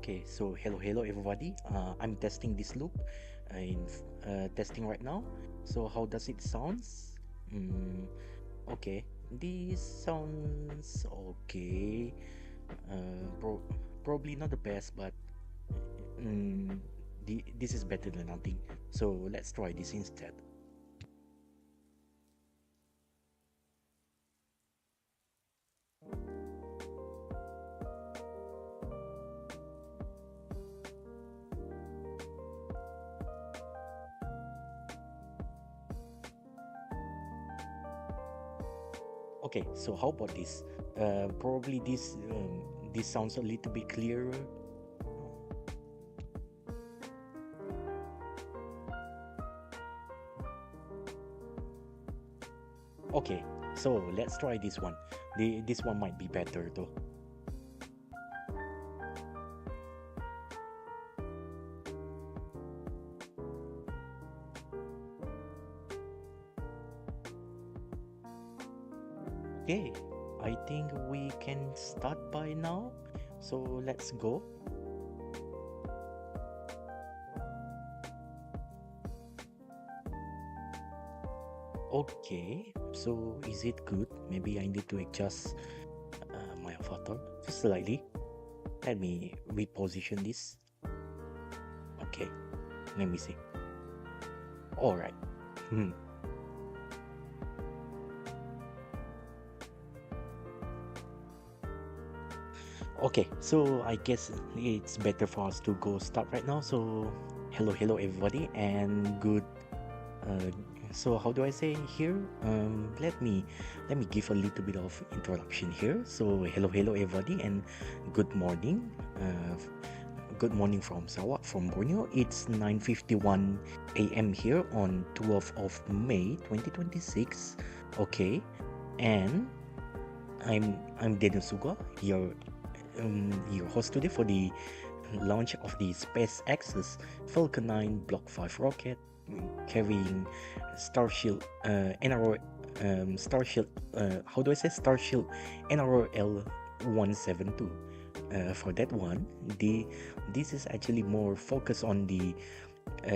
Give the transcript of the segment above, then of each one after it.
Okay, so hello everybody. I'm testing this loop in testing right now. So how does it sounds? Mm, okay, this sounds okay. Probably not the best, but mm, this is better than nothing. So let's try this instead. Okay, so how about this? Probably this sounds a little bit clearer. Okay, so let's try this one. This one might be better though. Okay, I think we can start by now. So let's go. Okay, so is it good? Maybe I need to adjust my avatar just slightly. Let me reposition this. Okay, let me see. All right. Okay, so I guess it's better for us to go start right now. So hello everybody, and good so how do I say here? Let me give a little bit of introduction here. So hello everybody, and good morning. Good morning from Sarawak, from Borneo. It's 9:51 a.m. here on 12th of May 2026. Okay, and I'm Daniel Suguwa, your host today for the launch of the SpaceX's Falcon 9 Block 5 rocket carrying Starshield NRO Starshield how do I say Starshield NROL-172. For that one, this is actually more focused on the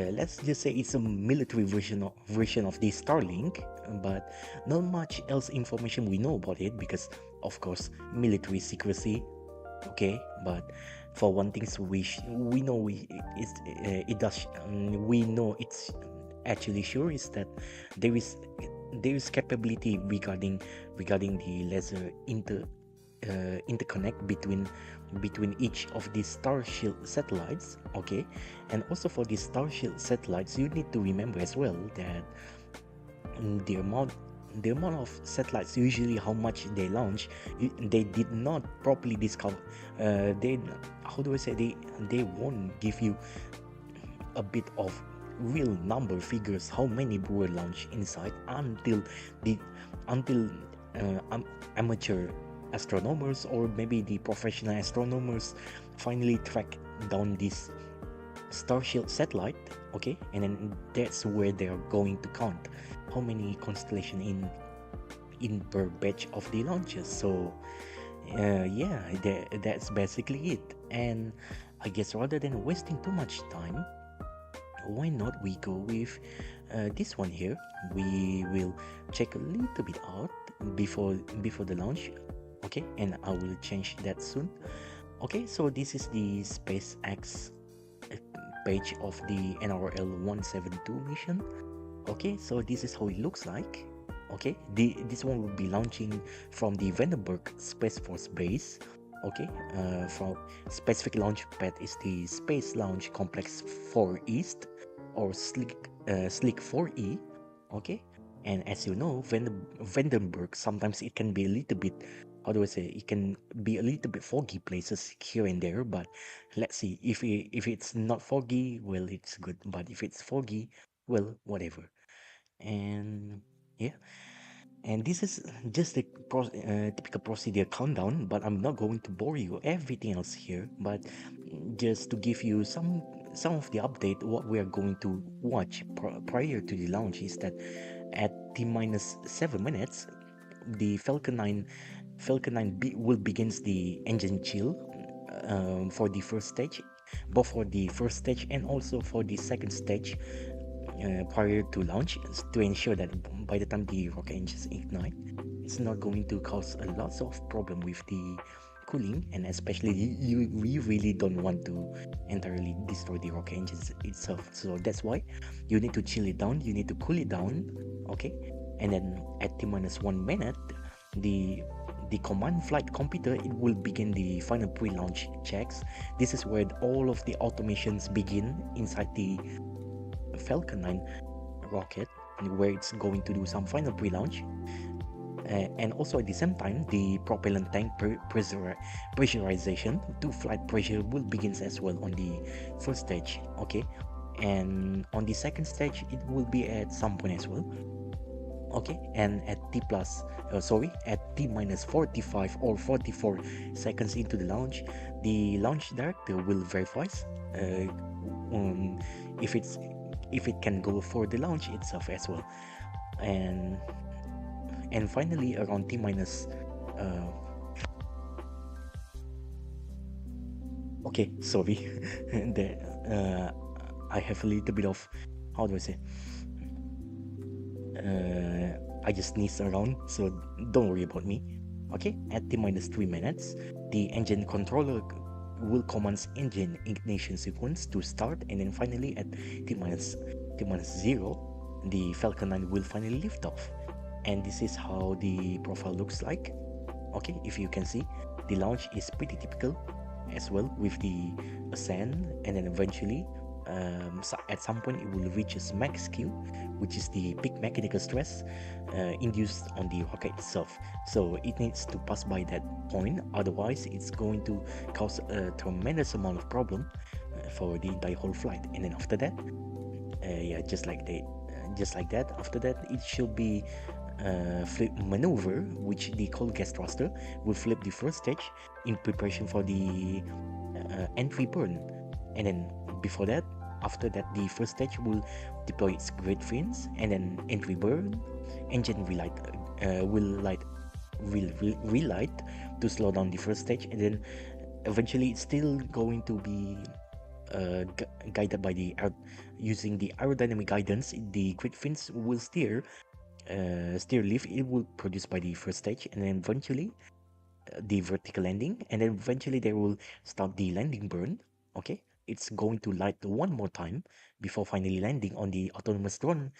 let's just say it's a military version of the Starlink, but not much else information we know about it because of course military secrecy. Okay, but for one thing, we know it does we know it's actually sure is that there is capability regarding the laser interconnect between each of these Starshield satellites. Okay, and also for these Starshield satellites, you need to remember as well that the amount of satellites, usually how much they launch, they did not properly discover. They how do I say they won't give you a bit of real number figures how many were launched inside until the until amateur astronomers or maybe the professional astronomers finally track down this Starshield satellite. Okay, and then that's where they are going to count how many constellation in per batch of the launches. So yeah, that's basically it. And I guess rather than wasting too much time, why not we go with this one here. We will check a little bit out before the launch. Okay, and I will change that soon. Okay, so this is the SpaceX page of the NROL-172 mission. Okay, so this is how it looks like. Okay, this one will be launching from the Vandenberg Space Force base. Okay, from specific launch pad is the Space Launch Complex 4 East, or Slick 4E. Okay, and as you know, Vandenberg, sometimes it can be a little bit, how do I say, it can be a little bit foggy places here and there, but let's see. If it's not foggy, well, it's good, but if it's foggy, well, whatever. And yeah, and this is just the typical procedure countdown, but I'm not going to bore you everything else here, but just to give you some of the update. What we are going to watch prior to the launch is that at T minus 7 minutes, the Falcon 9 will begins the engine chill. for the first stage, both for the first stage and also for the second stage prior to launch, to ensure that by the time the rocket engines ignite, it's not going to cause a lot of problem with the cooling, and especially you really don't want to entirely destroy the rocket engines itself. So that's why you need to chill it down, you need to cool it down, okay? And then at T-1 minute, the command flight computer, it will begin the final pre-launch checks. This is where all of the automations begin inside the Falcon 9 rocket, where it's going to do some final pre-launch. And also at the same time, the propellant tank pressurization to flight pressure will begin as well on the first stage, okay? And on the second stage, it will be at some point as well, okay? And at at T minus 45 or 44 seconds into the launch, the launch director will verify if it can go for the launch itself as well. And finally, around T minus okay, sorry, I have a little bit of, how do I say, I just sneezed around, so don't worry about me. Okay, at T minus 3 minutes, the engine controller will command engine ignition sequence to start, and then finally at T minus 0, the Falcon 9 will finally lift off. And this is how the profile looks like. Okay, if you can see, the launch is pretty typical as well, with the ascent, and then eventually at some point it will reach its max Q, which is the peak mechanical stress induced on the rocket itself. So it needs to pass by that point, otherwise it's going to cause a tremendous amount of problem for the entire whole flight. And then after that, just like that, after that it should be flip maneuver, which the cold gas thruster will flip the first stage in preparation for the entry burn. And then before that, after that, the first stage will deploy its great fins, and then entry burn, engine relight to slow down the first stage, and then eventually it's still going to be guided by using the aerodynamic guidance. The great fins will steer lift, it will produce by the first stage, and then eventually the vertical landing, and then eventually they will start the landing burn. Okay, it's going to light one more time before finally landing on the autonomous drone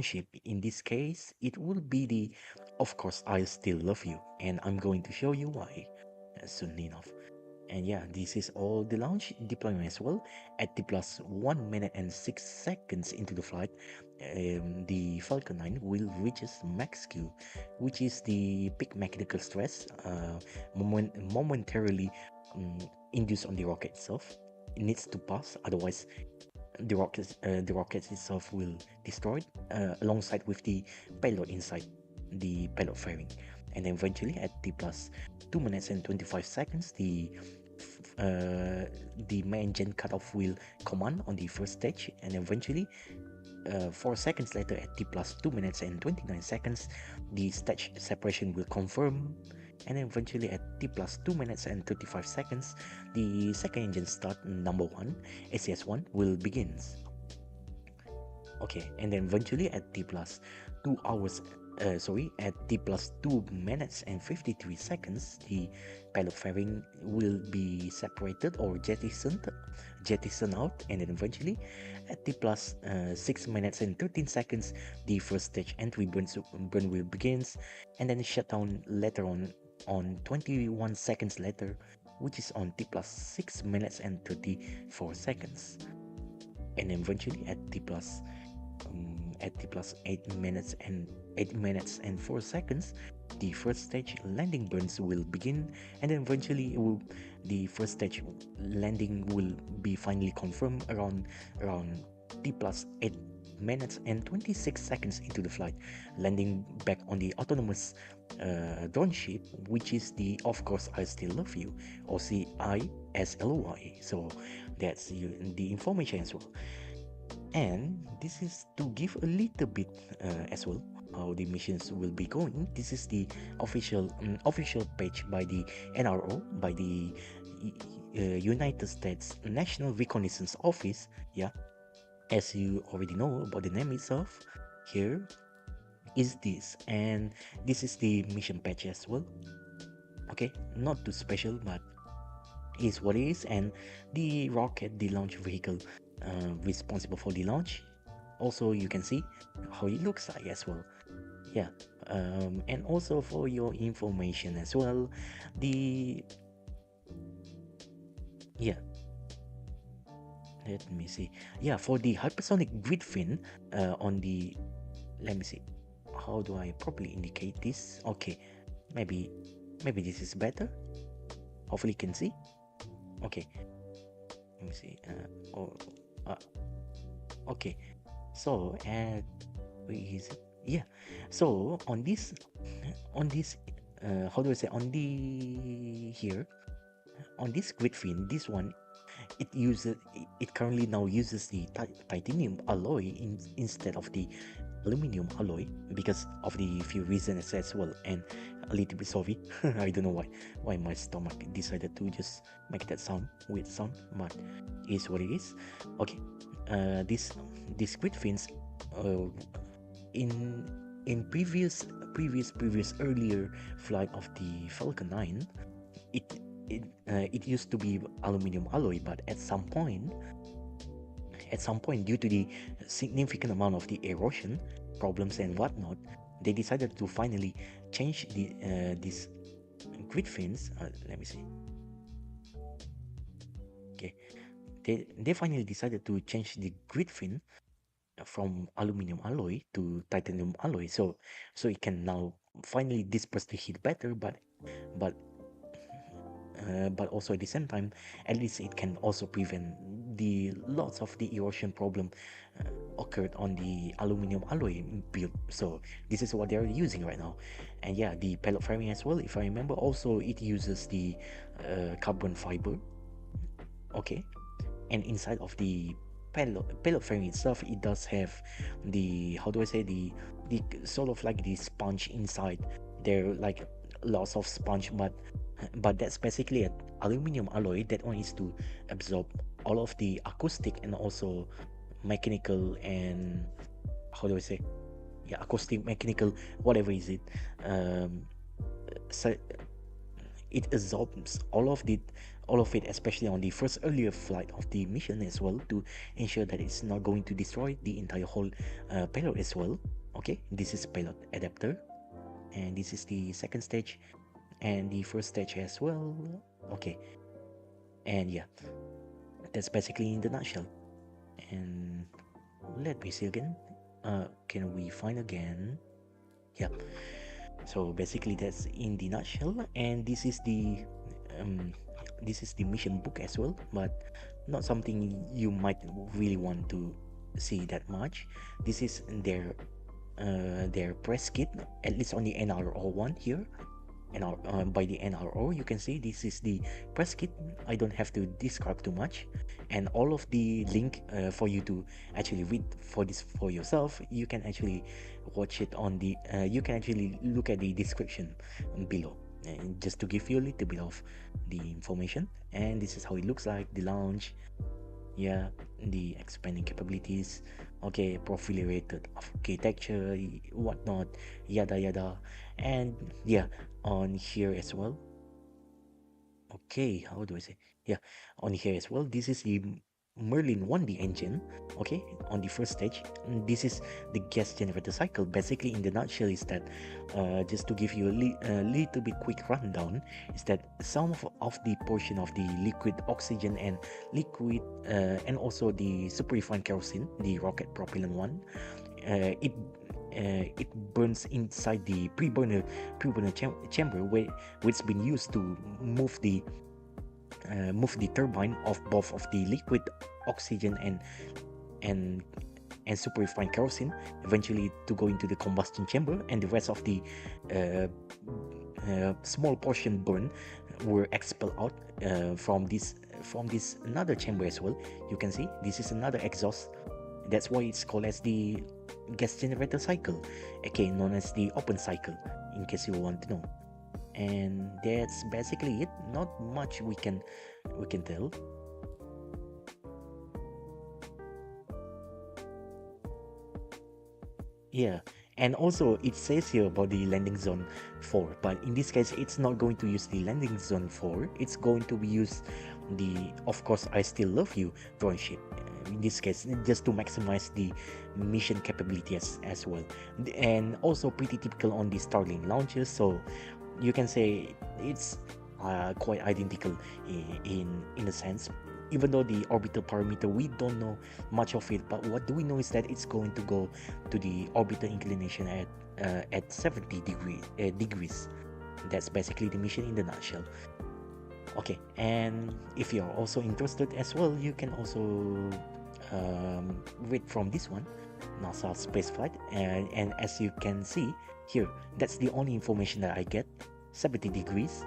ship. In this case, it will be the "Of Course I Still Love You," and I'm going to show you why soon enough. And yeah, this is all the launch deployment as well. At the plus 1 minute and 6 seconds into the flight, the Falcon 9 will reach its max Q, which is the peak mechanical stress momentarily induced on the rocket itself. It needs to pass, otherwise the rocket itself will destroyed alongside with the payload inside the payload fairing. And then eventually at the plus 2 minutes and 25 seconds, the main gen cutoff will command on the first stage, and eventually 4 seconds later at T plus 2 minutes and 29 seconds, the stage separation will confirm, and eventually at T plus 2 minutes and 35 seconds, the second engine start number 1, ACS1, will begin. Okay, and then eventually at T plus 2 hours at T plus 2 minutes and 53 seconds, the payload fairing will be separated or jettisoned out, and then eventually at T plus 6 minutes and 13 seconds, the first stage entry burn will begins, and then shut down later on 21 seconds later, which is on T plus 6 minutes and 34 seconds. And then eventually at T plus 8 minutes and 4 seconds, the first stage landing burns will begin, and then eventually the first stage landing will be finally confirmed around T plus 8 minutes and 26 seconds into the flight, landing back on the autonomous drone ship, which is the "Of Course I Still Love You," OCISLY. So that's the information as well. And this is to give a little bit as well how the missions will be going. This is the official page by the NRO, by the United States National Reconnaissance Office. Yeah, as you already know about the name itself, here is this, and this is the mission patch as well. Okay, not too special, but is what it is. And the rocket, the launch vehicle responsible for the launch, also you can see how it looks like as well. Yeah, and also for your information as well, the yeah, let me see. Yeah, for the hypersonic grid fin on the, let me see, how do I properly indicate this? Okay, maybe this is better. Hopefully you can see. Okay, let me see. Okay, so and where is it? Yeah, so on this how do I say, on the here on this grid fin, this one, it currently now uses the titanium alloy instead of the aluminum alloy because of the few reasons as well, and a little bit sorry. I don't know why my stomach decided to just make that weird sound, but is what it is. Okay, this grid fins, in previous earlier flight of the Falcon 9, it used to be aluminum alloy, but at some point, due to the significant amount of the erosion problems and whatnot, they decided to finally change these grid fins. Let me see. Okay, they finally decided to change the grid fin from aluminum alloy to titanium alloy, so it can now finally disperse the heat better, but also at the same time, at least it can also prevent the lots of the erosion problem occurred on the aluminum alloy build. So this is what they're using right now. And yeah, the pellet framing as well, if I remember, also it uses the carbon fiber. Okay, and inside of the pellet framing itself, it does have the, how do I say, the sort of like the sponge inside there, like lots of sponge, but that's basically an aluminum alloy that one is to absorb all of the acoustic and also mechanical, and how do I say, yeah, acoustic, mechanical, whatever is it, so it absorbs all of it, especially on the first earlier flight of the mission as well, to ensure that it's not going to destroy the entire whole payload as well. Okay, this is payload adapter, and this is the second stage and the first stage as well. Okay, and yeah, that's basically in the nutshell. And let me see again. Can we find again? Yeah, so basically that's in the nutshell, and this is the mission book as well, but not something you might really want to see that much. This is their press kit, at least on the NRO one here. And by the NRO, you can see this is the press kit. I don't have to describe too much, and all of the link for you to actually read for this for yourself, you can actually watch it on the you can actually look at the description below, and just to give you a little bit of the information. And this is how it looks like, the launch, yeah, the expanding capabilities, okay, proliferated architecture, whatnot, yada yada. And yeah, on here as well, okay, how do I say, yeah, on here as well, this is the Merlin 1D engine. Okay, on the first stage, this is the gas generator cycle. Basically, in the nutshell, is that just to give you a little bit quick rundown, is that some of the portion of the liquid oxygen and liquid and also the super refined kerosene, the rocket propellant one, it burns inside the pre-burner chamber, where it's been used to move the turbine of both of the liquid oxygen and super refined kerosene, eventually to go into the combustion chamber, and the rest of the small portion burn were expelled out from this another chamber as well. You can see this is another exhaust. That's why it's called as the gas generator cycle, aka known as the open cycle, in case you want to know. and that's basically it. Not much we can tell. Yeah, and also it says here about the landing zone 4, but in this case it's not going to use the landing zone 4. It's going to be use the, of course, I Still Love You drone ship. In this case, just to maximize the mission capability as well, and also pretty typical on the Starlink launches. So you can say it's quite identical in a sense, even though the orbital parameter we don't know much of it, but what do we know is that it's going to go to the orbital inclination at 70 degrees. That's basically the mission in the nutshell. Okay, and if you're also interested as well, you can also read from this one, NASA spaceflight, and as you can see here, that's the only information that I get. 70 degrees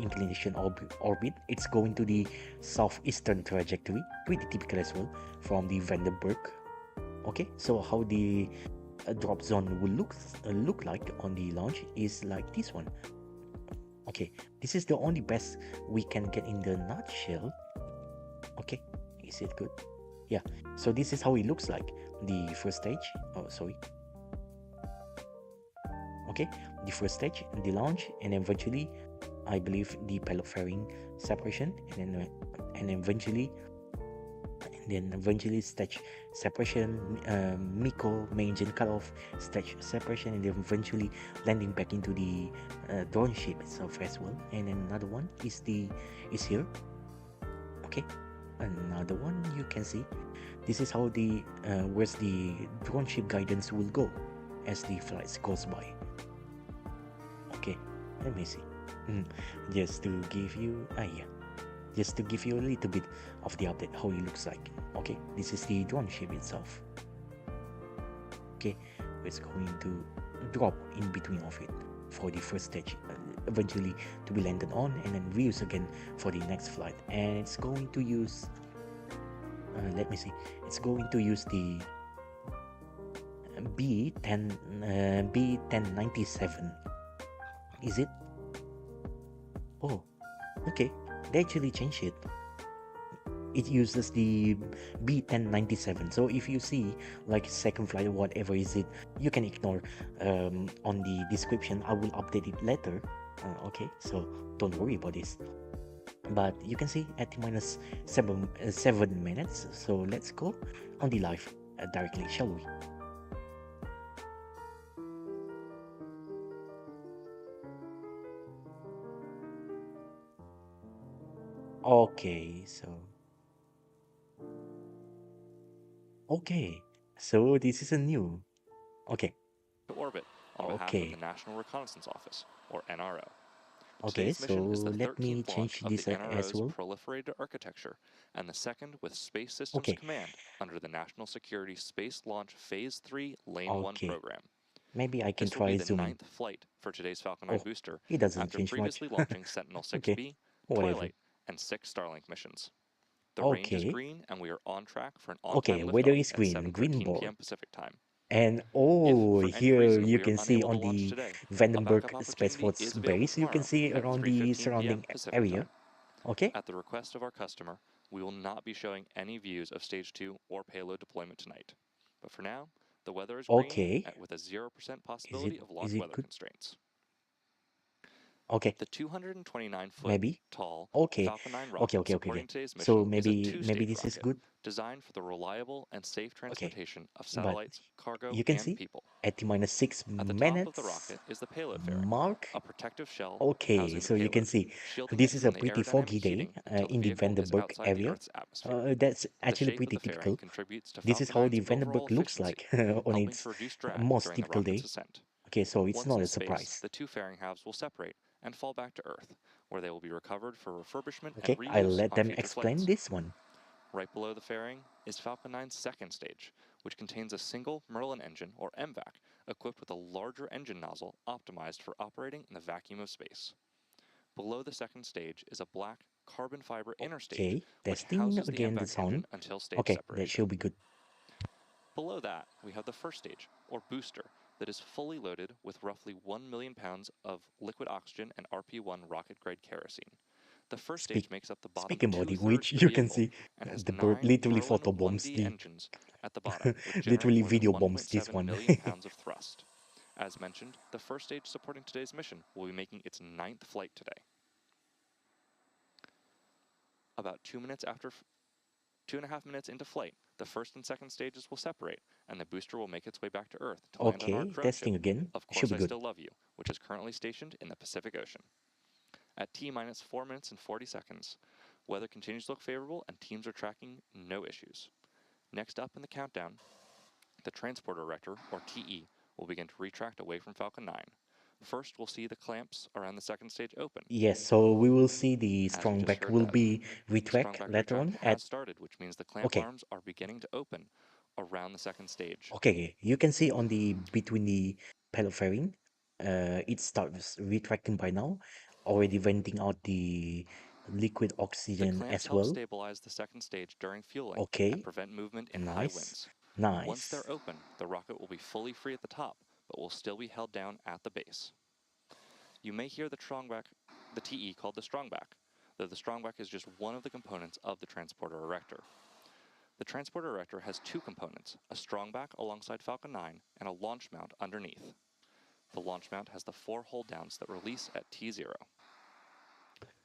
inclination orbit. It's going to the southeastern trajectory, pretty typical as well from the Vandenberg. Okay, so how the drop zone will look like on the launch is like this one. Okay, this is the only best we can get in the nutshell. Okay, is it good? Yeah, so this is how it looks like. The first stage, oh sorry. Okay, the first stage, the launch, and eventually I believe the payload fairing separation, and then eventually stage separation, MECO main engine cutoff, stage separation, and then eventually landing back into the drone ship itself as well. And then another one is here. Okay, another one you can see. This is how the where's the drone ship guidance will go as the flights goes by. Okay, let me see. Just to give you just to give you a little bit of the update how it looks like. Okay, this is the drone ship itself. Okay, it's going to drop in between of it for the first stage, eventually to be landed on, and then reuse again for the next flight. And it's going to use let me see, it's going to use the B1097. Is it? Oh, okay, they actually changed it. It uses the B1097. So if you see like second flight or whatever is it, you can ignore on the description. I will update it later. Okay, so don't worry about this. But you can see at minus 7 minutes. So let's go on the live directly, shall we? Okay, so this is a new. Okay. To orbit on behalf of the National Reconnaissance Office, or NRO. Okay, Today's mission is the let me 13th launch change of this the as NRO's well. Proliferated architecture, and the second with Space Systems Command under the National Security Space Launch Phase 3 Lane 1 program. Maybe I can This will try be the zooming. 9th flight for today's Falcon 9 booster, it doesn't after change previously much. launching Sentinel 6B, Twilight, and 6 Starlink missions. The range is green, and we are on track for an on-time weather liftoff is at green, 7:13 p.m. Pacific time. And here you can see on the Vandenberg Space Force base, you can see around the surrounding area. Okay. At the request of our customer, we will not be showing any views of Stage 2 or payload deployment tonight. But for now, the weather is green with a 0% possibility of launch weather constraints. Okay. The 229-foot tall Falcon 9 rocket supporting today's mission so is a two-stage this rocket is good. designed for the reliable and safe transportation of satellites, cargo, you can and see people. At the minus 6 At the minutes top of the rocket is the payload fairing, a protective shell housing the so payload, you can see this is a pretty foggy day in the Vandenberg area. That's actually pretty typical. This is how the Vandenberg looks like on its most typical day. Okay, so it's not a surprise. The two fairing halves will separate and fall back to Earth, where they will be recovered for refurbishment and reuse I'll let on them future explain flights. this one. Right below the fairing is Falcon 9's second stage, which contains a single Merlin engine, or MVAC, equipped with a larger engine nozzle optimized for operating in the vacuum of space. Below the second stage is a black carbon fiber inner stage, which houses the MVAC engine until stage separation. That should be good. Below that, we have the first stage, or booster, that is fully loaded with roughly 1 million pounds of liquid oxygen and RP-1 rocket-grade kerosene. The first stage makes up the bottom Speaking about the two-thirds which, of the you can vehicle see and has the bird 9 literally Merlin photo bombs 1D the engines at the bottom, which generate literally more than video bombs this 1.7 one. million pounds of thrust. As mentioned, the first stage supporting today's mission will be making its 9th flight today. About 2.5 minutes into flight, the first and second stages will separate, and the booster will make its way back to Earth to land on our Okay, drone ship, testing again. Of Should Course be I good. Still Love You, which is currently stationed in the Pacific Ocean. At T-minus 4 minutes and 40 seconds, weather continues to look favorable and teams are tracking no issues. Next up in the countdown, the transporter erector, or TE, will begin to retract away from Falcon 9. First, we'll see the clamps around the second stage open. Yes, so we will see the As we strong just back heard will that, be the retract strongback later retract on at has started, which means the clamp okay. arms are beginning to open around the second stage. Okay, you can see on the between the pellet fairing, it starts retracting by now, already venting out the liquid The oxygen clamps as help well. stabilize the second stage during fueling and Okay, prevent movement in high nice, winds. Once nice. they're open, the rocket will be fully free at the top, but will still be held down at the base. You may hear the TE called the strongback, though the strongback is just one of the components of the transporter erector. The transporter erector has two components, a strongback alongside Falcon 9 and a launch mount underneath. The launch mount has the 4 hold downs that release at T0.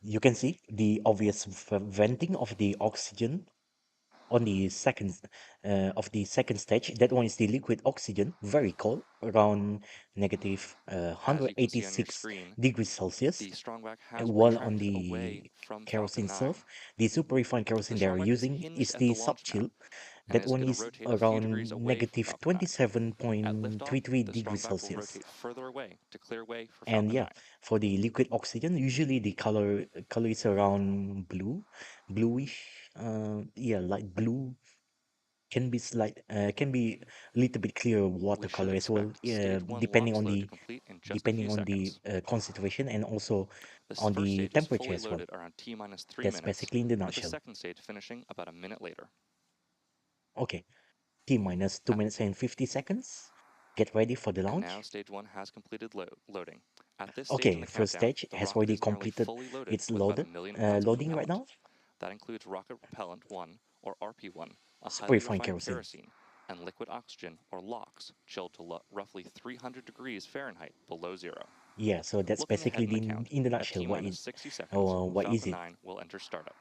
You can see the obvious venting of the oxygen on the second stage. That one is the liquid oxygen, very cold, around negative As you can see on your 186 screen, degrees Celsius. the strongback And has while on retracted away the from kerosene Falcon 9. itself, the super refined The kerosene they are strongback is using hinged is at the the launch mount subchill. and That is one going to is rotate a few degrees around away from negative Falcon 9. At liftoff, 27.33 the degrees strongback will Celsius. rotate further away to clear way for And Falcon yeah, 9. for the liquid oxygen, usually the color is around bluish, yeah, light blue. Can be a little bit clearer We should watercolor as well, expect Stage 1 depending launch on load to the complete in just a few seconds. concentration and also This on first the stage is temperature fully as well. loaded around T-minus 3 That's minutes, basically in the with the nutshell. second stage finishing about a minute later. Okay, T minus 2 minutes and 50 seconds. Get ready for the And now launch. Stage 1 has completed loading. At this stage in Okay, the first countdown, stage the has rocket already is nearly completed fully loaded its with about 1 million pounds of loading right propellant. now. That includes rocket propellant 1, or RP1, a Super highly refined refined kerosene. kerosene, and liquid oxygen, or LOX, chilled to roughly 300 degrees Fahrenheit below zero. Yeah, so that's Looking ahead basically in the count, in the at nutshell T-minus 60 seconds, what is Falcon it. 9 will enter startup.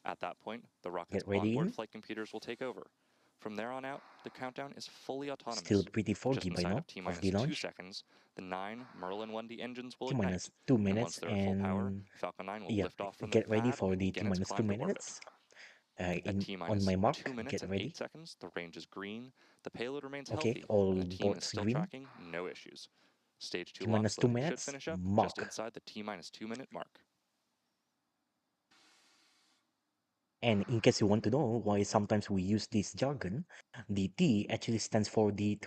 At that point, the rocket's Get ready onboard in. flight computers will take over. From there on out, the countdown is fully Still autonomous. pretty Just foggy by inside now of of the T-minus 2 launch. seconds, the 9 Merlin 1D engines will T ignite, minus 2 and once minutes they're at full power, and Falcon 9 will yeah, lift off from the get ready pad for and the T begin its minus 2 climb to orbit. minutes. At In on T-minus my mark, 2 minutes get and 8 ready. seconds, the range is green, the payload remains Okay, healthy, and all the team is boards still green. tracking no issues. Stage 2 T LOX minus 2 loading should minutes, finish up just mark. inside the T-minus 2 minute mark. And in case you want to know why sometimes we use this jargon, the T actually stands for the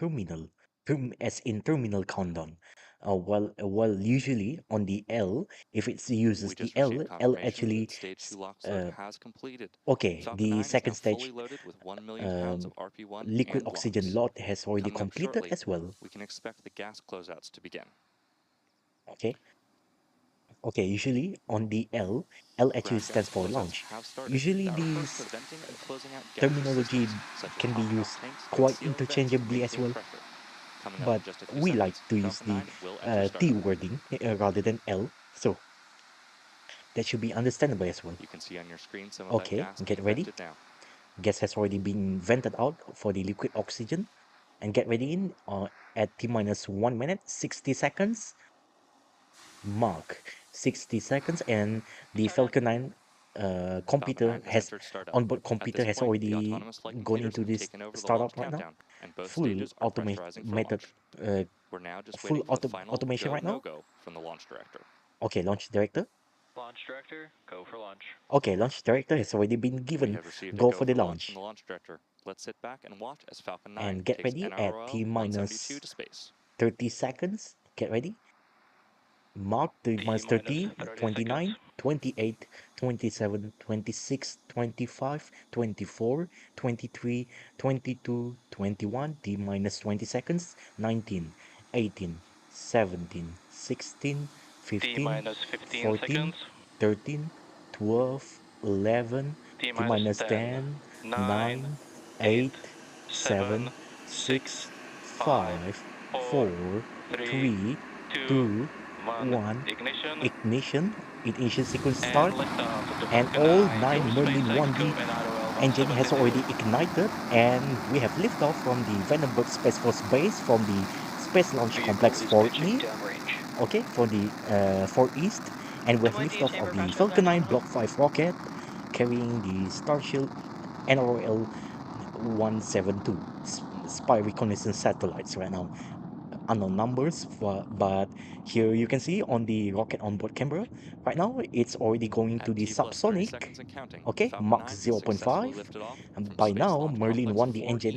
as in terminal countdown. While usually on the L, if it uses We the just received L confirmation actually, that Stage 2 LOX load uh, has completed. okay, Falcon the 9 is second now fully stage, loaded with 1 million pounds um, of RP1 liquid and oxygen LOX. lot has already Coming up completed shortly, as well. we can expect the gas closeouts to begin. Okay, okay, usually on the L actually Ground gas stands for closeouts launch. have started. Usually That refers to these venting and closing out gaseous terminology systems, such as can be alcohol used tanks and quite sealing vents to interchangeably as maintain well, pressure. Coming up in but just a few we like seconds, to use Falcon the 9 will enter T startup. wording rather than L, so that should be understandable as well. You can see on your screen some of that Okay, gas get being ready. vented now. Gas has already been vented out for the liquid oxygen, and get ready in at T minus 1 minute 60 seconds mark. 60 seconds, and the Startup. Falcon 9 Falcon 9 has entered startup. onboard At computer this has point, the already autonomous flight gone computers into have this taken over the launch startup right now. countdown, and both Full stages are automate pressurizing for method, launch. uh, We're now just full waiting for the final automation go, right now. no-go from the launch director. Okay, launch director. Launch director, go for launch. Okay, launch director has already been We given have received a go go for the for launch from launch. the launch director. Let's sit back and watch as Falcon 9 And get takes ready at T NROL-172 minus to space. 30 seconds. Get ready. Mark T minus T minus 30, 30 seconds. 29, 28, 27, 26, 25, 24, 23, 22, 21, T minus 20 seconds, 19. 18, 17, 16, T 15, minus 15 14, seconds. 13, 12, 11, T T minus minus 10, 10, 9, 9, 8, 8, 7, 7, 6, 6, 5, 5, 4, 4, 3, 3, 2, 2, 1. 1. Ignition. Ignition sequence And start, liftoff of the and Falcon all 9, your 9 Merlin SpaceX 1D Scope engine has NROL-172. already ignited, and we have liftoff from the Vandenberg Space Force base from the Space Launch Vehicle Complex is 4 pitching E, downrange. okay, for the 4 East, and we have MIT liftoff of chamber the pressure is Falcon at 9 nominal. Block 5 rocket carrying the Starshield NROL-172 spy reconnaissance satellites right now. Unknown numbers, but here you can see on the rocket onboard camera, right now it's already going to At the T plus 30 subsonic, seconds and counting, okay, Falcon Mach 9 has zero point successfully 0.5. lifted off And from by Space now, Launch Merlin Complex 1D 4 engine, East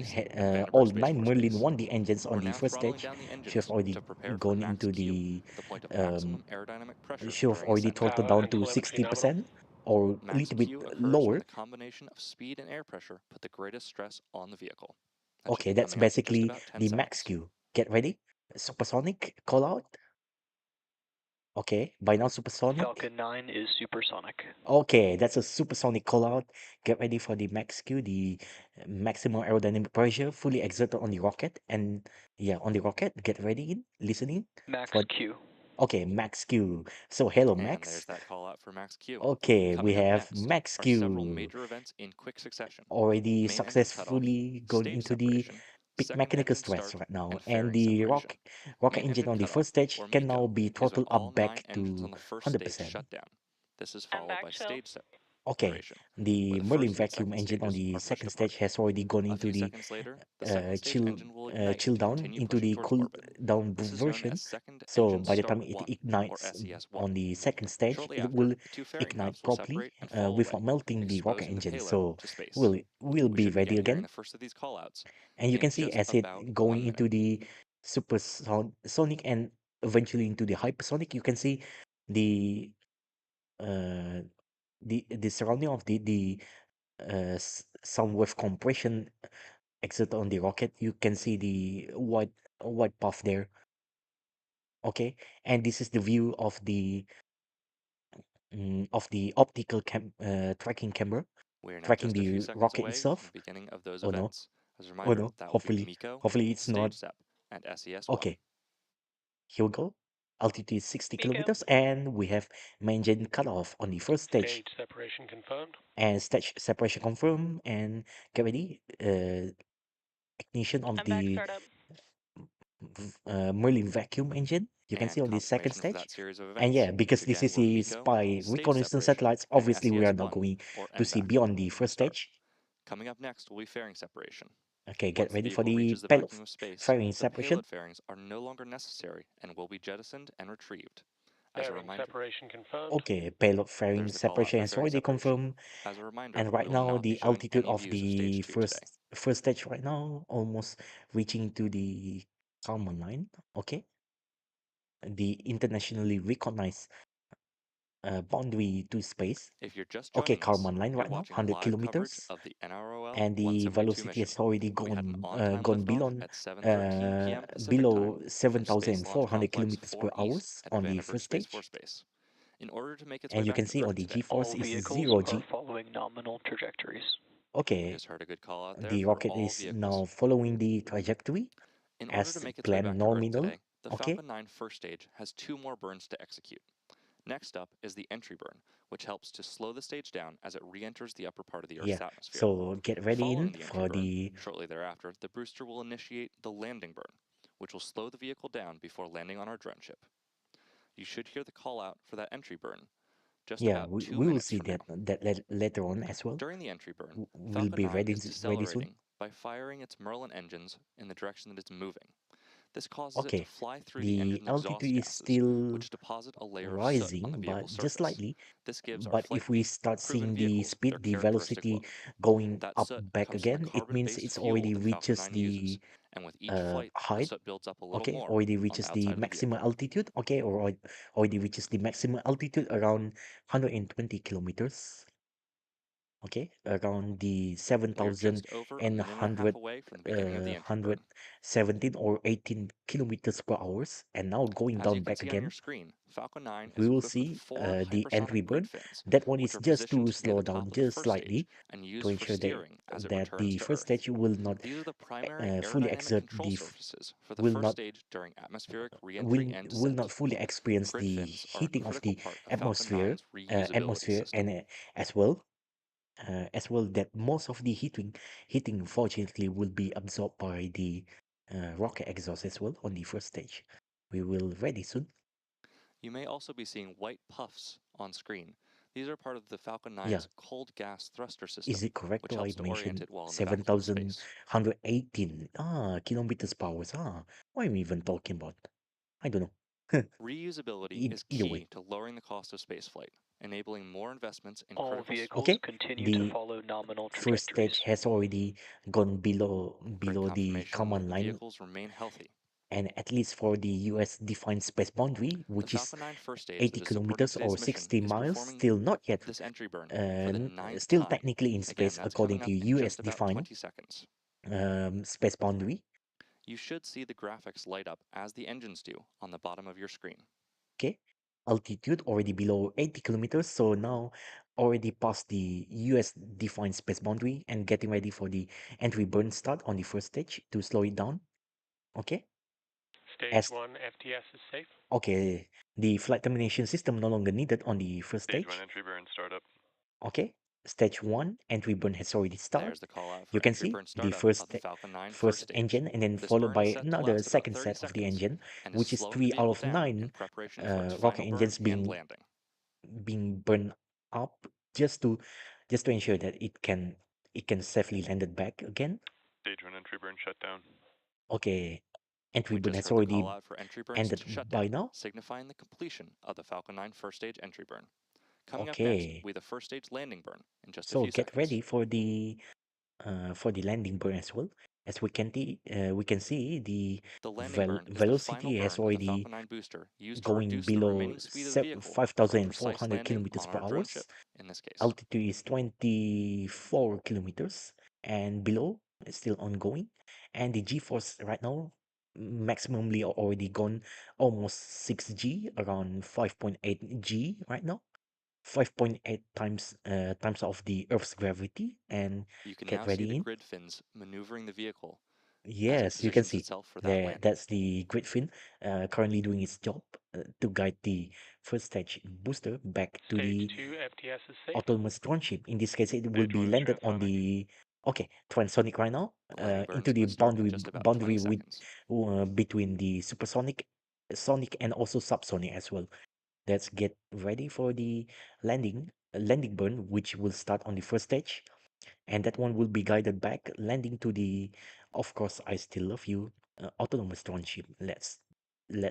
in all Vandenberg Space 9 Force Merlin Base. 1D engines on We're the now first throttling stage down the should have engines already to prepare for gone max into Q, the, the point of um, maximum aerodynamic pressure should have during already ascent. throttled Power down and to telemetry nominal. 60% or a Max little bit Q occurs when lower. the combination of speed and air pressure put the greatest stress on the vehicle. That should Okay, be that's coming up in just basically about 10 the max seconds. Q. Get ready. Supersonic call out. Okay, by now supersonic. Falcon 9 is supersonic. Okay, that's a supersonic call out. Get ready for the max Q, the maximum aerodynamic pressure fully exerted on the rocket. And yeah, on the rocket, get ready in, listening Max for, Q. okay, max Q. So hello, And there's Max. that call out for max Q. Okay, we Coming up have next max are several Q major events in quick succession. already Main engine cutoff, successfully going stage into the separation, peak second mechanical engine stress start, right now, and and fairing the separation. rocket Main engine engine on the cutoff, first stage or can now MECO, be is throttled all up 9 back engines to on the first stage 100%. shut down. This is I'm followed back by chill. stage Okay, separation, the where the Merlin first and vacuum second engine on stages the are pushed second apart. stage has already gone A into few the seconds later, the second stage chill engine will ignite chill to down continue into pushing the towards cool orbit. down This is known version. as second So engine by the time start it 1, or ignites SES1. on the second stage, Shortly it after, will the two fairing ignite halves will properly separate and fall away, without melting the rocket exposing the engine. payload So to space. we'll We be should ready begin hearing again. the first of these callouts And you in can see just as it about going 1 minute. into the supersonic and eventually into the hypersonic, you can see the uh the surrounding of the sound wave compression exit on the rocket. You can see the white puff there. Okay, and this is the view of the optical tracking camera We are now tracking just a few the seconds rocket away from the itself. beginning of those Oh no, events. As a oh reminder, no. that will be Hopefully, MECO, hopefully it's not. Stage SEP, and SES1. Okay, here we go. Altitude is 60 Miko. kilometers, and we have main engine cut off on the first stage, Stage separation confirmed. and stage separation confirmed. And get ready. Ignition of I'm back the startup. Merlin vacuum engine. You can see And on the second confirmation for stage. that series of And events, yeah, because which this again is were a MECO, spy stage reconnaissance separation, satellites, and obviously we are not SES1, going or to see MVAC, beyond the first start. stage. Coming up next will be fairing separation. Okay, get Once the ready for vehicle the reaches the payload vacuum of space, fairing the separation. payload fairings are no longer necessary and will be jettisoned and retrieved. As a Fairing reminder, separation confirmed. Okay, payload fairing there's the call out separation for is fairing already separation. confirmed. As a reminder, And we right will now not be the showing altitude any of views of the stage 2 today. first stage right now almost reaching to the Kalman line. Okay, the internationally recognized boundary to space. If you're just Okay, joining us, Kalman line you're right now, watching 100 live coverage kilometers, of the NROL and the 172 velocity mission. has already We had an gone on-time gone liftoff below at 7:13 p.m. Pacific below time from Space Launch 7,400 Complex kilometers per 4 East hours at on the Vandenberg first Space stage. Force Base. In order to make its way And you back can to see on Earth the today, G-force All is vehicles 0 are G. following nominal trajectories. we Okay, just heard a good call out there the for rocket all is vehicles. now following the trajectory In order to as make its way planned back to Earth nominal. today, the Okay, Falcon 9 first stage has 2 more burns to execute. Next up is the entry burn, which helps to slow the stage down as it re-enters the upper part of the Earth's yeah. atmosphere. So get ready in Following the entry for burn, the shortly thereafter, the booster will initiate the landing burn, which will slow the vehicle down before landing on our drone ship. You should hear the call out for that entry burn just yeah. about 2 We will minutes see from now. that later on as well. During the entry burn, We'll Falcon be 9 ready is ready soon. decelerating by firing its Merlin engines in the direction that it's moving. This causes it to Okay, fly through the the engine's exhaust altitude is gases, still which deposit a layer of soot on the rising, but vehicle's just surface. slightly. This gives our But flight if we start proven seeing the vehicles their speed, the characteristic velocity look. going That up soot back comes from the again, it means carbon-based it's fuel already that Falcon reaches 9 uses, the and with each flight, the height. soot builds up a little Okay, more already on the reaches the outside of the maximum vehicle. altitude. Okay, or already reaches the maximum altitude around 120 kilometers. Okay, around the We're 7,000 just over a and minute and a half away from the beginning of the entry burn. 117 or 18 kilometers per hour, and now going As you down can back see on your again, screen, Falcon 9 we is will equipped with see 4 the entry hypersonic grid burn. fins, That one which is are just to positioned near slow the down top of the just first stage slightly and to used for ensure steering as it that returns the to first Earth. stage will not These are the primary fully aerodynamic exert control the surfaces for the will first not stage during atmospheric re-entry and will descent. not fully experience Grid the fins are a heating of critical the part of Falcon atmosphere 9's reusability system. and as well that most of the heating unfortunately will be absorbed by the rocket exhaust as well on the first stage. We will ready soon. You may also be seeing white puffs on screen. These are part of the Falcon Yeah, 9's cold gas thruster is system, it correct which or I helps to orient mentioned it while in the vacuum of space. 7,118 kilometers per hour? What am I even talking about? I don't know. Reusability is Either way, key to lowering the cost of spaceflight, enabling more investments in All critical vehicles okay. continue to The follow nominal first stage trajectories. has already gone Great below the confirmation that command the line, vehicles remain healthy. and at least for the US defined space boundary, The which is Falcon 9 first stage 80 that is supporting kilometers or today's mission 60 is miles, performing still not yet, this entry burn for the ninth still time. technically in Again, space that's according coming to up in US just about defined 20 seconds. space boundary. You should see the graphics light up as the engines do on the bottom of your screen. Okay, altitude already below 80 kilometers, so now already past the US defined space boundary and getting ready for the entry burn start on the first stage to slow it down. Okay, Stage as 1 FTS is safe. okay, the flight termination system no longer needed on the first Stage 1 stage. entry burn startup. Okay, stage 1 entry burn has already started. There's the call out You for can entry see burn the startup of the Falcon 9 first first stage. engine, and then This followed burn is by set to another last about second 30 set of the seconds engine, and is which is slowing the 3 out vehicle of down 9 in preparation for its rocket final burn engines and landing. being burned up just to ensure that it can safely land it back again. Stage 1 entry burn shut down. Okay, entry We burn just has heard the call already out for entry burns ended to shut by down, now. signifying the completion of the Falcon 9 first stage entry burn. Coming up next, Okay, we have the first stage landing burn in just a so few get seconds. ready for the landing burn as well. As we can see the The landing burn is the final velocity has burn of the already Falcon 9 booster used to going reduce the below remaining speed of the vehicle for a precise 5,400 landing kilometers on per our hour. drone ship in this case. Altitude is 24 kilometers, and below is still ongoing. And the G-force right now maximally already gone almost 6G, around 5.8 G right now. 5.8 times of the Earth's gravity, and You can get now see ready the in. grid fins maneuvering the vehicle as it Yes, you can positions see itself for that there. landing. That's the grid fin currently doing its job to guide the first stage booster back to Stage the 2 FTS is safe. autonomous drone ship. In this case, it will Stage be 1 is landed on transonic. the transonic right now The landing burn into is the going to start in just about 20 with seconds. between the supersonic, sonic, and also subsonic as well. Let's get ready for the landing burn, which will start on the first stage, and that one will be guided back, landing to the, of course, I still love you, autonomous drone ship. Let's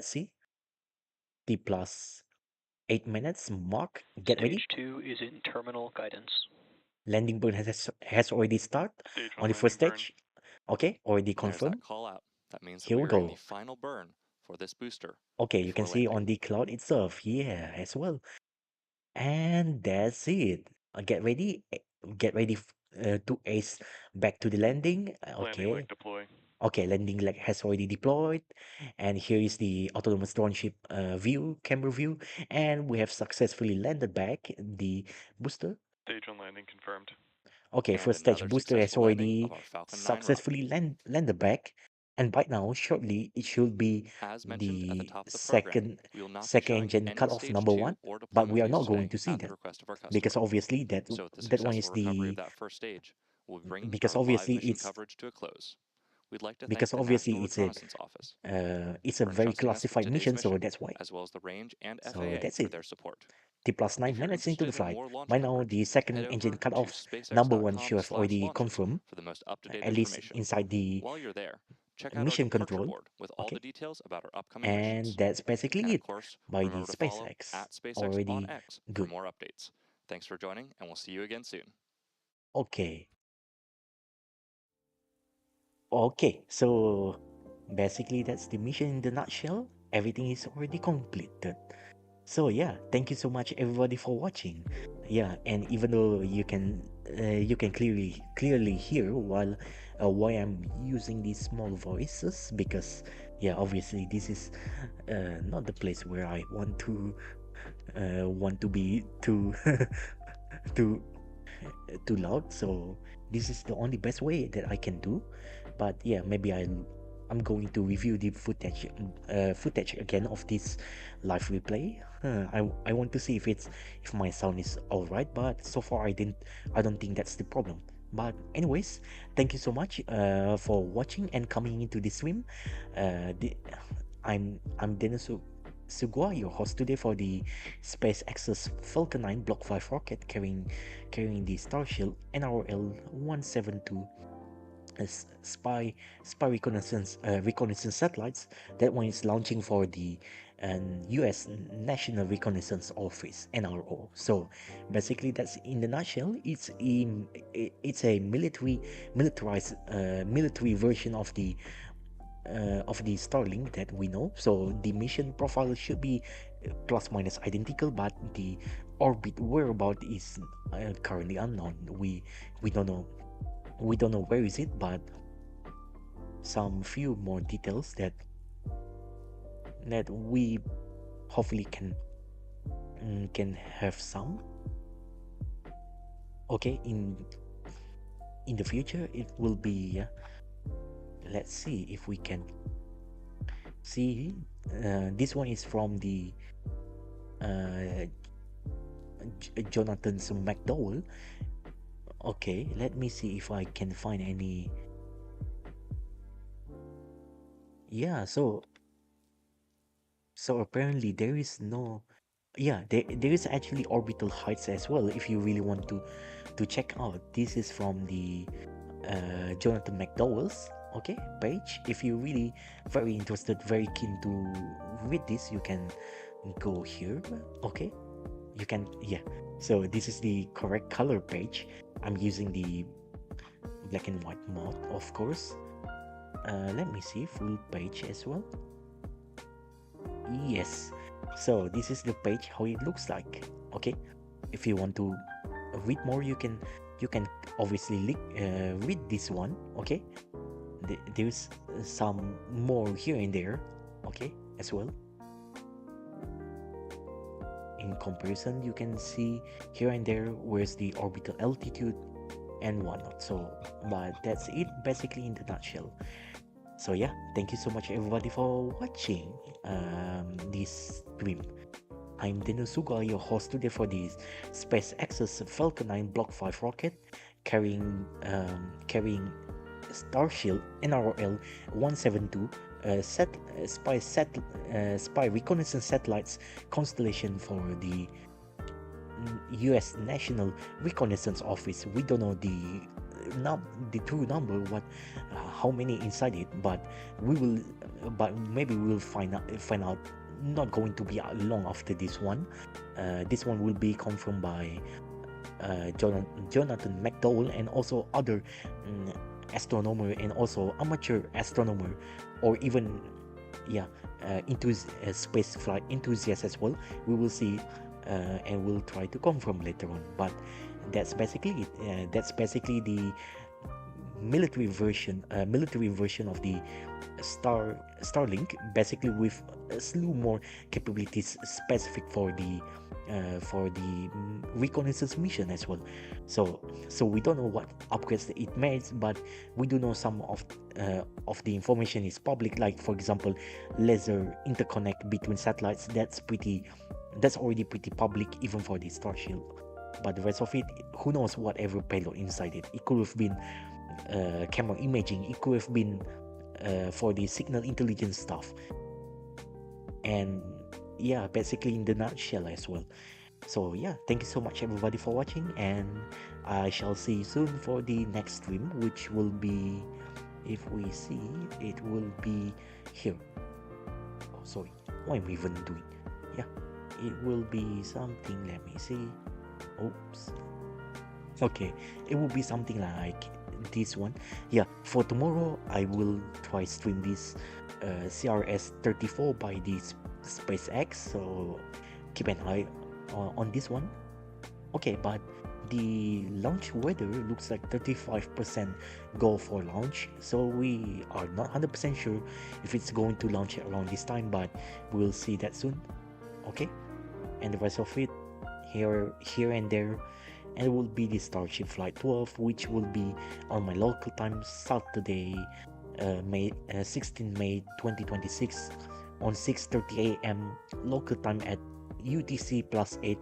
see the plus 8 minutes mark. Get ready. Stage 2 is in terminal guidance. Landing burn has already started Stage on 1 the first landing burn. stage. Okay, already And there's that confirmed. call out. That means that Here we we are in the go. final burn for this booster Okay, you can before see landing. on the cloud itself. Yeah, as well. And that's it. Get ready. Get ready to ace back to the landing. Landing leg Okay. deploy. Okay, landing leg has already deployed. And here is the autonomous drone ship camera view. And we have successfully landed back the booster. Stage 1 landing confirmed. Okay, And first stage another booster has successful landing already of our Falcon 9 rocket. successfully landed back. And by now, shortly, it should be As mentioned at the the top of the program, we will not be second showing engine any cut off stage number 2 one, or but we deployment are views not going today to see at the that request of our because customer. obviously So with the that one successful is recovery of the that first stage, we'll bring because our live obviously mission coverage to a close. We'd like to thank because the obviously National Reconnaissance Office it's a for very entrusting us with classified today's mission, so mission, that's why. as well as the Range and So FAA that's for it. their support. The plus If 9 you're minutes into the interested in flight. more launch By now, coverage, the second head engine over cut to off number one should have already spacexcom/launches confirmed, for the most up-to-date at least information. inside the While you're there, check out our mission departure control. board with all the Okay, details about our upcoming and missions. that's basically And of it course, by the remember to follow SpaceX. at SpaceX on Already X for good. more updates. Thanks for joining, and we'll see you again soon. Okay. Okay, so basically that's the mission in the nutshell. Everything is already completed. So yeah, thank you so much everybody for watching. Yeah, and even though you can clearly hear why I'm using these small voices, because yeah, obviously this is not the place where I want to be too too too loud. So this is the only best way that I can do. But yeah, maybe I'm going to review the footage again of this live replay. I want to see if my sound is all right, but so far I don't think that's the problem. But anyways, thank you so much for watching and coming into the stream. I'm Dennis Suguwa, your host today for the SpaceX's Falcon 9 Block 5 rocket carrying the Starshield NROL-172 spy reconnaissance satellites. That one is launching for the U.S. National Reconnaissance Office (NRO). So basically, that's in the nutshell. It's a militarized military version of the Starlink that we know. So the mission profile should be plus minus identical, but the orbit whereabout is currently unknown. We don't know where is it, but some few more details that we hopefully can have some. Okay, in the future it will be let's see if we can see. This one is from the Jonathan McDowell. Okay, let me see if I can find any. Yeah, so apparently there is no. Yeah, there is actually orbital heights as well if you really want to check out. This is from the Jonathan McDowell's page. If you're really very interested, very keen to read this, you can go here. Okay, you can, yeah. So this is the correct color page. I'm using the black and white mode, of course. Let me see full page as well. Yes, so this is the page how it looks like. Okay, if you want to read more, you can obviously read this one. Okay, there's some more here and there, okay, as well. In comparison, you can see here and there where's the orbital altitude and whatnot. So but that's it basically in the nutshell. So yeah, thank you so much everybody for watching this stream. I'm Dino Suga, your host today for the SpaceX's Falcon 9 Block 5 rocket carrying Starshield NROL-172 spy reconnaissance satellites constellation for the U.S. National Reconnaissance Office. We don't know the true number, how many inside it, but maybe we will find out. Not going to be long after this one. This one will be confirmed by Jonathan McDowell and also other astronomer and also amateur astronomer, or even space flight enthusiasts as well. We will see and we'll try to confirm later on. But that's basically it. That's basically the military version of the Starlink, basically with a slew more capabilities specific for the reconnaissance mission as well. So we don't know what upgrades it makes, but we do know some of the information is public, like for example laser interconnect between satellites. That's already pretty public even for the Starshield. But the rest of it, who knows whatever payload inside it. It could have been camera imaging, it could have been for the signal intelligence stuff, and yeah, basically in the nutshell as well. So yeah, thank you so much everybody for watching, and I shall see you soon for the next stream, which will be, if we see, it will be here. Oh sorry, what am I even doing? Yeah, it will be something, let me see. Oops. Okay, it will be something like this one. Yeah, for tomorrow I will try stream this CRS 34 by the SpaceX. So keep an eye on this one. Okay, but the launch weather looks like 35% go for launch, so we are not 100% sure if it's going to launch around this time, but we'll see that soon. Okay, and the rest of it here and there, and it will be the Starship Flight 12, which will be on my local time Saturday, 16 May 2026 on 6:30 a.m. local time at UTC +8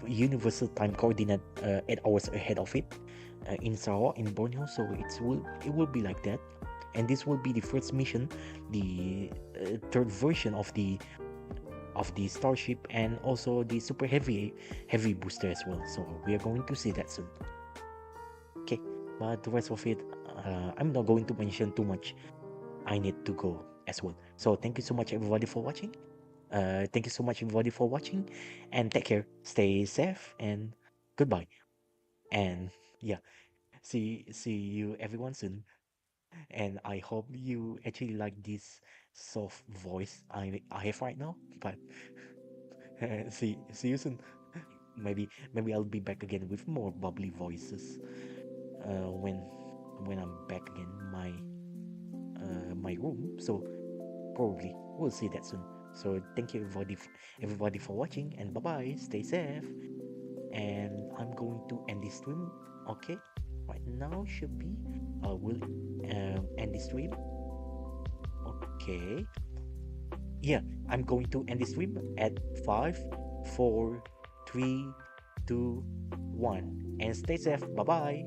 Universal Time Coordinate, 8 hours ahead of it, in Sarawak in Borneo. So it will be like that, and this will be the first mission, the third version of the Starship, and also the super heavy booster as well. So we are going to see that soon. Okay, but the rest of it, I'm not going to mention too much. I need to go as well. So thank you so much everybody for watching. Thank you so much everybody for watching, and take care, stay safe, and goodbye. And yeah, see you everyone soon. And I hope you actually like this soft voice I have right now. But see you soon. Maybe I'll be back again with more bubbly voices when I'm back again in my room. So probably we'll see that soon. So thank you everybody for watching, and bye bye, stay safe. And I'm going to end this stream. Okay, right now should be will end this stream. Okay, yeah, I'm going to end this stream at 5 4 3 2 1, and stay safe. Bye bye.